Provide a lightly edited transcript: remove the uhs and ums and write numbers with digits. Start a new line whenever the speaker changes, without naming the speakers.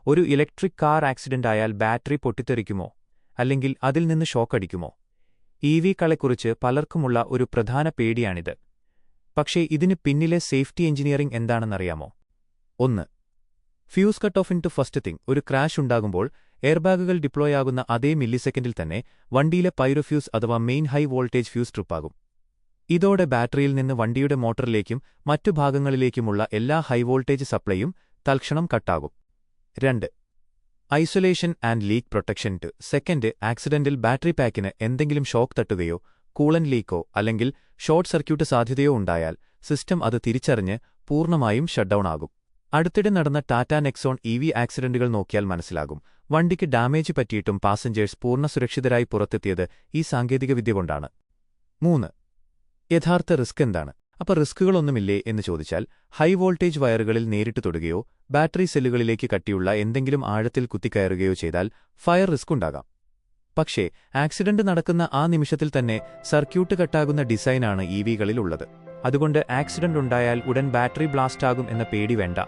ഒരു electric car accident ആയാൽ battery പൊട്ടിത്തെറിക്കുമോ, അല്ലെങ്കിൽ അതിൽ നിന്ന് ഷോക്കടിക്കുമോ? ഇവികളെക്കുറിച്ച് പലർക്കുമുള്ള ഒരു പ്രധാന പേടിയാണിത്. പക്ഷേ ഇതിന് പിന്നിലെ സേഫ്റ്റി എഞ്ചിനീയറിംഗ് എന്താണെന്നറിയാമോ? 1. Fuse cut off into first thing. ഒരു ക്രാഷ് ഉണ്ടാകുമ്പോൾ എയർബാഗുകൾ ഡിപ്ലോയാകുന്ന അതേ മില്ലിസെക്കൻഡിൽ തന്നെ വണ്ടിയിലെ പൈറോഫ്യൂസ് അഥവാ മെയിൻ ഹൈ വോൾട്ടേജ് ഫ്യൂസ് ട്രിപ്പാകും. ഇതോടെ ബാറ്ററിയിൽ നിന്ന് വണ്ടിയുടെ മോട്ടറിലേക്കും മറ്റു ഭാഗങ്ങളിലേക്കുമുള്ള എല്ലാ ഹൈ വോൾട്ടേജ് സപ്ലൈയും തൽക്ഷണം കട്ടാകും. 2. Isolation and leak protection. 2. ആക്സിഡന്റിൽ ബാറ്ററി പാക്കിന് എന്തെങ്കിലും ഷോക്ക് തട്ടുകയോ കൂളന്റ് ലീക്കോ അല്ലെങ്കിൽ ഷോർട്ട് സർക്യൂട്ട് സാധ്യതയോ ഉണ്ടായാൽ സിസ്റ്റം അത് തിരിച്ചറിഞ്ഞ് പൂർണ്ണമായും ഷട്ട്ഡൗൺ ആകും. അടുത്തിടെ നടന്ന ടാറ്റ നെക്സോൺ ഇവി ആക്സിഡന്റുകൾ നോക്കിയാൽ മനസ്സിലാകും. വണ്ടിക്ക് ഡാമേജ് പറ്റിയിട്ടും പാസഞ്ചേഴ്സ് പൂർണ്ണ സുരക്ഷിതരായി പുറത്തെത്തിയത് ഈ സാങ്കേതികവിദ്യ കൊണ്ടാണ്. 3. യഥാർത്ഥ റിസ്ക് എന്താണ്? അപ്പോൾ റിസ്കുകളൊന്നുമില്ലേ എന്ന് ചോദിച്ചാൽ, ഹൈ വോൾട്ടേജ് വയറുകളിൽ നേരിട്ട് തൊടുകയോ ബാറ്ററി സെല്ലുകളിലേക്ക് കട്ടിയുള്ള എന്തെങ്കിലും ആഴത്തിൽ കുത്തിക്കയറുകയോ ചെയ്താൽ ഫയർ റിസ്ക് ഉണ്ടാകാം. പക്ഷേ ആക്സിഡന്റ് നടക്കുന്ന ആ നിമിഷത്തിൽ തന്നെ സർക്യൂട്ട് കട്ടാകുന്ന ഡിസൈനാണ് ഇവികളിലുള്ളത്. അതുകൊണ്ട് ആക്സിഡന്റ് ഉണ്ടായാൽ ഉടൻ ബാറ്ററി ബ്ലാസ്റ്റ് ആകും എന്ന പേടി വേണ്ട.